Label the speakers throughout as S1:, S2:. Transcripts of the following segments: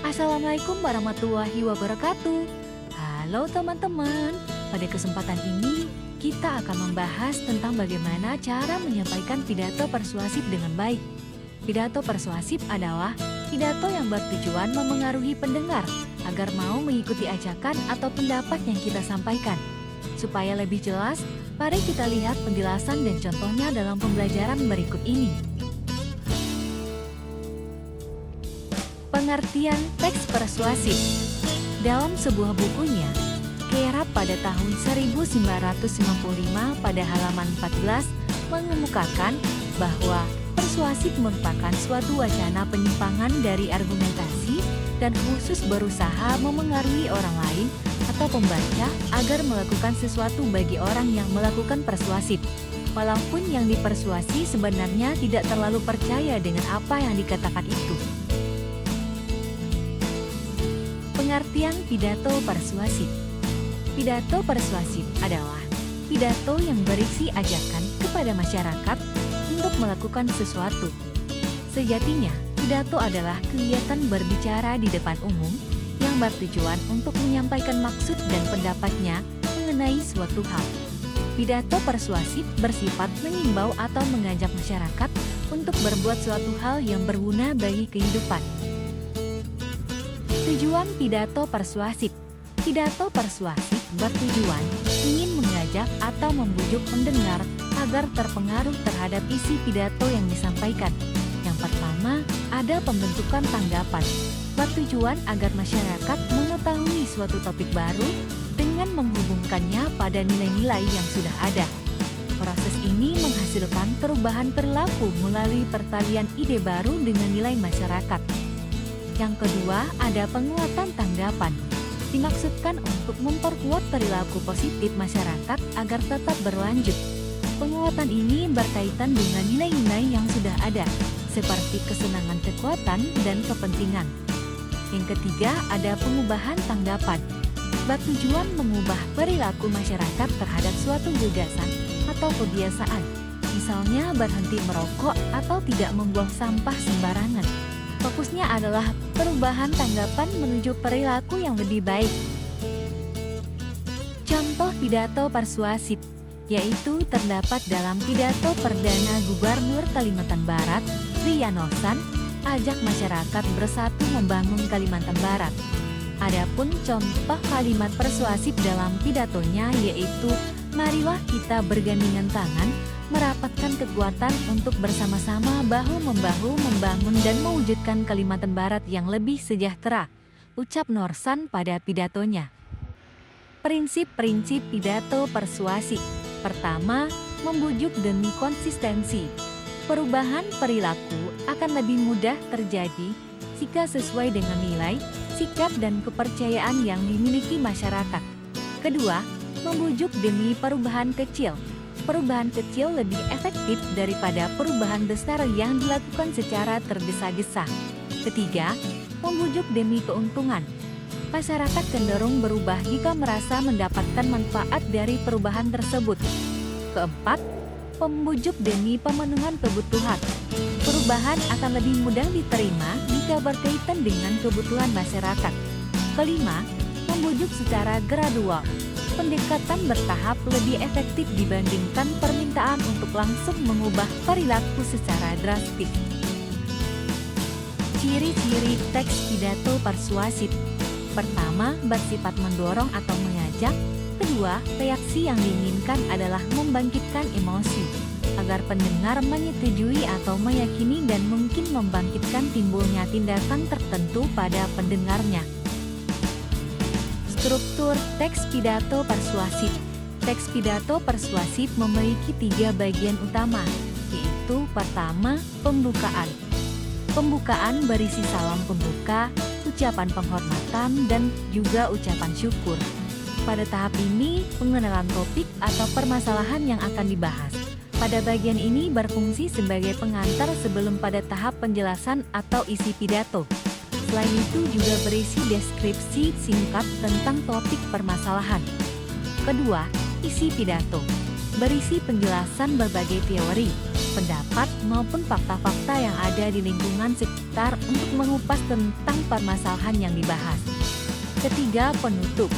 S1: Assalamualaikum warahmatullahi wabarakatuh. Halo teman-teman, pada kesempatan ini kita akan membahas tentang bagaimana cara menyampaikan pidato persuasif dengan baik. Pidato persuasif adalah pidato yang bertujuan memengaruhi pendengar agar mau mengikuti ajakan atau pendapat yang kita sampaikan. Supaya lebih jelas, mari kita lihat penjelasan dan contohnya dalam pembelajaran berikut ini. Pengertian teks persuasif. Dalam sebuah bukunya, Keira pada tahun 1955 pada halaman 14 mengemukakan bahwa persuasif merupakan suatu wacana penyimpangan dari argumentasi dan khusus berusaha memengaruhi orang lain atau pembaca agar melakukan sesuatu bagi orang yang melakukan persuasif. Walaupun yang dipersuasi sebenarnya tidak terlalu percaya dengan apa yang dikatakan itu. Pengertian pidato persuasif. Pidato persuasif adalah pidato yang berisi ajakan kepada masyarakat untuk melakukan sesuatu. Sejatinya, pidato adalah kegiatan berbicara di depan umum yang bertujuan untuk menyampaikan maksud dan pendapatnya mengenai suatu hal. Pidato persuasif bersifat mengimbau atau mengajak masyarakat untuk berbuat suatu hal yang berguna bagi kehidupan. Tujuan pidato persuasif. Pidato persuasif bertujuan ingin mengajak atau membujuk pendengar agar terpengaruh terhadap isi pidato yang disampaikan. Yang pertama, ada pembentukan tanggapan. Bertujuan agar masyarakat mengetahui suatu topik baru dengan menghubungkannya pada nilai-nilai yang sudah ada. Proses ini menghasilkan perubahan perilaku melalui pertalian ide baru dengan nilai masyarakat. Yang kedua, ada penguatan tanggapan. Dimaksudkan untuk memperkuat perilaku positif masyarakat agar tetap berlanjut. Penguatan ini berkaitan dengan nilai-nilai yang sudah ada, seperti kesenangan kekuatan dan kepentingan. Yang ketiga, ada pengubahan tanggapan. Bertujuan mengubah perilaku masyarakat terhadap suatu gagasan atau kebiasaan. Misalnya berhenti merokok atau tidak membuang sampah sembarangan. Fokusnya adalah perubahan tanggapan menuju perilaku yang lebih baik. Contoh pidato persuasif, yaitu terdapat dalam pidato Perdana Gubernur Kalimantan Barat, Rian Nosan, ajak masyarakat bersatu membangun Kalimantan Barat. Adapun contoh kalimat persuasif dalam pidatonya yaitu, marilah kita bergandengan tangan, merapatkan kekuatan untuk bersama-sama bahu-membahu membangun dan mewujudkan Kalimantan Barat yang lebih sejahtera, ucap Nosan pada pidatonya. Prinsip-prinsip pidato persuasif. Pertama, membujuk demi konsistensi. Perubahan perilaku akan lebih mudah terjadi jika sesuai dengan nilai, sikap dan kepercayaan yang dimiliki masyarakat. Kedua, membujuk demi perubahan kecil. Perubahan kecil lebih efektif daripada perubahan besar yang dilakukan secara tergesa-gesa. Ketiga, membujuk demi keuntungan. Masyarakat cenderung berubah jika merasa mendapatkan manfaat dari perubahan tersebut. Keempat, membujuk demi pemenuhan kebutuhan. Perubahan akan lebih mudah diterima jika berkaitan dengan kebutuhan masyarakat. Kelima, membujuk secara gradual. Pendekatan bertahap lebih efektif dibandingkan permintaan untuk langsung mengubah perilaku secara drastis. Ciri-ciri teks pidato persuasif. Pertama, bersifat mendorong atau mengajak. Kedua, reaksi yang diinginkan adalah membangkitkan emosi, agar pendengar menyetujui atau meyakini dan mungkin membangkitkan timbulnya tindakan tertentu pada pendengarnya. Struktur teks pidato persuasif. Teks pidato persuasif memiliki 3 bagian utama, yaitu pertama, pembukaan. Pembukaan berisi salam pembuka, ucapan penghormatan, dan juga ucapan syukur. Pada tahap ini, pengenalan topik atau permasalahan yang akan dibahas. Pada bagian ini berfungsi sebagai pengantar sebelum pada tahap penjelasan atau isi pidato. Selain itu juga berisi deskripsi singkat tentang topik permasalahan. Kedua, isi pidato. berisi penjelasan berbagai teori, pendapat maupun fakta-fakta yang ada di lingkungan sekitar untuk mengupas tentang permasalahan yang dibahas. Ketiga, penutup.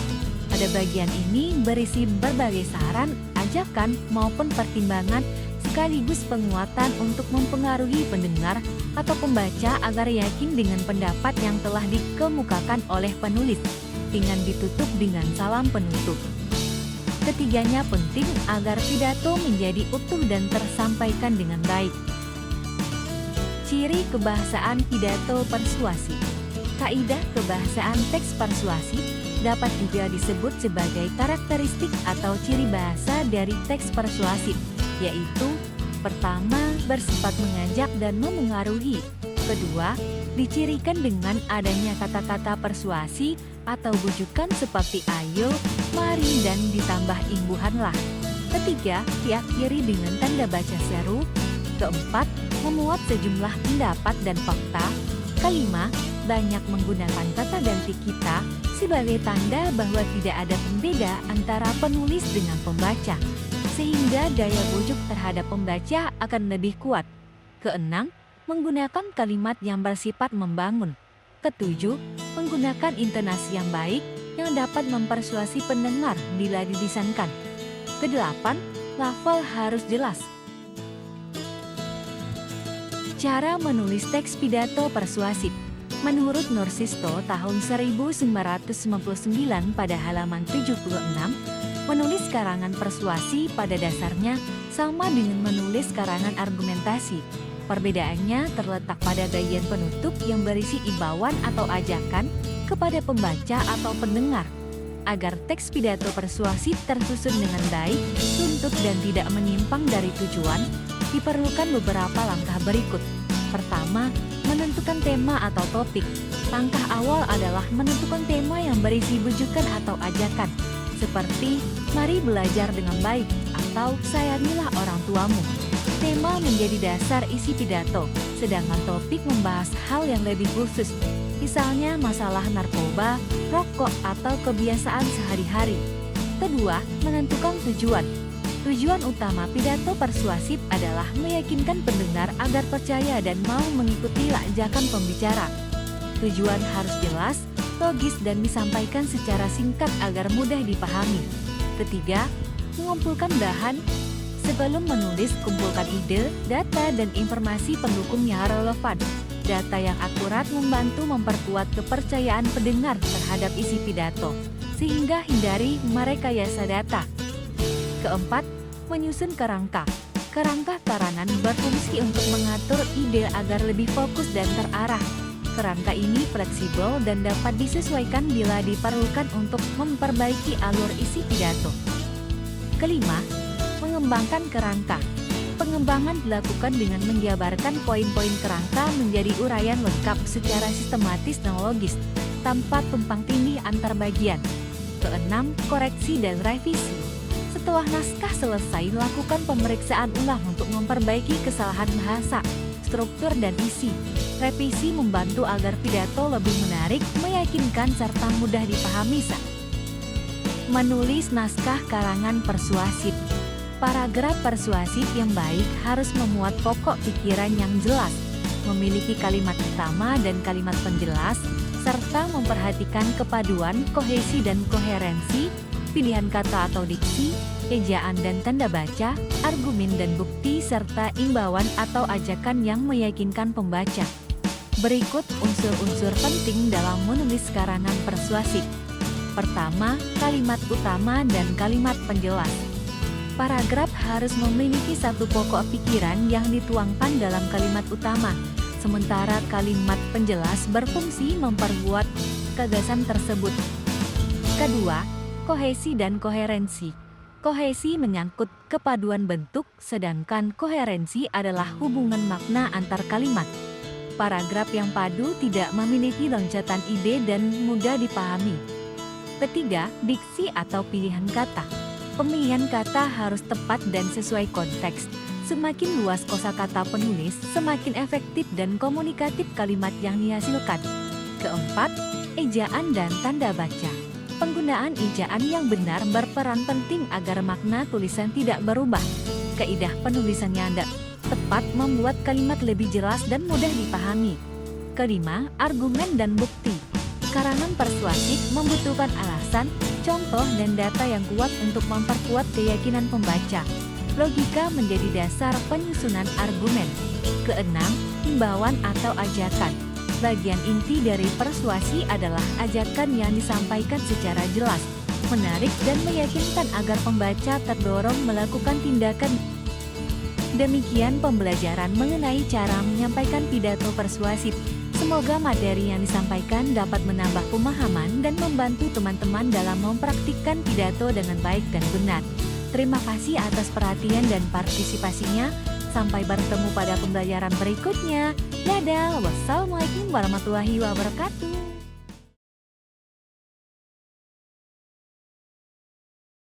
S1: Pada bagian ini berisi berbagai saran, ajakan maupun pertimbangan sekaligus penguatan untuk mempengaruhi pendengar atau pembaca agar yakin dengan pendapat yang telah dikemukakan oleh penulis, dengan ditutup dengan salam penutup. Ketiganya penting agar pidato menjadi utuh dan tersampaikan dengan baik. Ciri kebahasaan pidato persuasif. Kaidah kebahasaan teks persuasif dapat juga disebut sebagai karakteristik atau ciri bahasa dari teks persuasif, yaitu: pertama, bersifat mengajak dan memengaruhi. Kedua, dicirikan dengan adanya kata-kata persuasi atau bujukan seperti ayo, mari, dan ditambah imbuhanlah. Ketiga, diakhiri dengan tanda baca seru. Keempat, memuat sejumlah pendapat dan fakta. Kelima, banyak menggunakan kata ganti kita sebagai tanda bahwa tidak ada pembeda antara penulis dengan pembaca, sehingga daya bujuk terhadap pembaca akan lebih kuat. Keenam, menggunakan kalimat yang bersifat membangun. Ketujuh, menggunakan intonasi yang baik yang dapat mempersuasi pendengar bila dilisankan. Kedelapan, lafal harus jelas. Cara menulis teks pidato persuasif. Menurut Nursisto tahun 1999 pada halaman 76, menulis karangan persuasi pada dasarnya sama dengan menulis karangan argumentasi. Perbedaannya terletak pada bagian penutup yang berisi imbauan atau ajakan kepada pembaca atau pendengar. Agar teks pidato persuasif tersusun dengan baik, tuntut dan tidak menyimpang dari tujuan, diperlukan beberapa langkah berikut. Pertama, menentukan tema atau topik. Langkah awal adalah menentukan tema yang berisi bujukan atau ajakan, seperti mari belajar dengan baik atau sayangilah orang tuamu. Tema menjadi dasar isi pidato, sedangkan topik membahas hal yang lebih khusus, misalnya masalah narkoba, rokok, atau kebiasaan sehari-hari. Kedua, menentukan tujuan. Tujuan utama pidato persuasif adalah meyakinkan pendengar agar percaya dan mau mengikuti ajakan pembicara. Tujuan harus jelas, logis, dan disampaikan secara singkat agar mudah dipahami. Ketiga, mengumpulkan bahan. Sebelum menulis, kumpulkan ide, data, dan informasi pendukung yang relevan. Data yang akurat membantu memperkuat kepercayaan pendengar terhadap isi pidato, sehingga hindari merekayasa data. Keempat, menyusun kerangka. Kerangka karangan berfungsi untuk mengatur ide agar lebih fokus dan terarah. Kerangka ini fleksibel dan dapat disesuaikan bila diperlukan untuk memperbaiki alur isi pidato. Kelima, mengembangkan kerangka. Pengembangan dilakukan dengan menjabarkan poin-poin kerangka menjadi uraian lengkap secara sistematis dan logis, tanpa tumpang tindih antar bagian. Keenam, koreksi dan revisi. Setelah naskah selesai, lakukan pemeriksaan ulang untuk memperbaiki kesalahan bahasa, struktur, dan isi. Revisi membantu agar pidato lebih menarik, meyakinkan, serta mudah dipahami. Menulis naskah karangan persuasif. Paragraf persuasif yang baik harus memuat pokok pikiran yang jelas, memiliki kalimat utama dan kalimat penjelas, serta memperhatikan kepaduan, kohesi dan koherensi, pilihan kata atau diksi, ejaan dan tanda baca, argumen dan bukti, serta imbauan atau ajakan yang meyakinkan pembaca. Berikut unsur-unsur penting dalam menulis karangan persuasif. Pertama, kalimat utama dan kalimat penjelas. Paragraf harus memiliki satu pokok pikiran yang dituangkan dalam kalimat utama, sementara kalimat penjelas berfungsi memperkuat gagasan tersebut. Kedua, kohesi dan koherensi. Kohesi menyangkut kepaduan bentuk, sedangkan koherensi adalah hubungan makna antar kalimat. Paragraf yang padu tidak memiliki loncatan ide dan mudah dipahami. Ketiga, diksi atau pilihan kata. Pemilihan kata harus tepat dan sesuai konteks. Semakin luas kosakata penulis, semakin efektif dan komunikatif kalimat yang dihasilkan. Keempat, ejaan dan tanda baca. Penggunaan ejaan yang benar berperan penting agar makna tulisan tidak berubah. Kaidah penulisan yang tepat membuat kalimat lebih jelas dan mudah dipahami. Kelima, argumen dan bukti. Karangan persuasif membutuhkan alasan, contoh, dan data yang kuat untuk memperkuat keyakinan pembaca. Logika menjadi dasar penyusunan argumen. Keenam, himbauan atau ajakan. Bagian inti dari persuasi adalah ajakan yang disampaikan secara jelas, menarik, dan meyakinkan agar pembaca terdorong melakukan tindakan. Demikian pembelajaran mengenai cara menyampaikan pidato persuasif. Semoga materi yang disampaikan dapat menambah pemahaman dan membantu teman-teman dalam mempraktikkan pidato dengan baik dan benar. Terima kasih atas perhatian dan partisipasinya. Sampai bertemu pada pembelajaran berikutnya. Dadah, wassalamualaikum warahmatullahi wabarakatuh.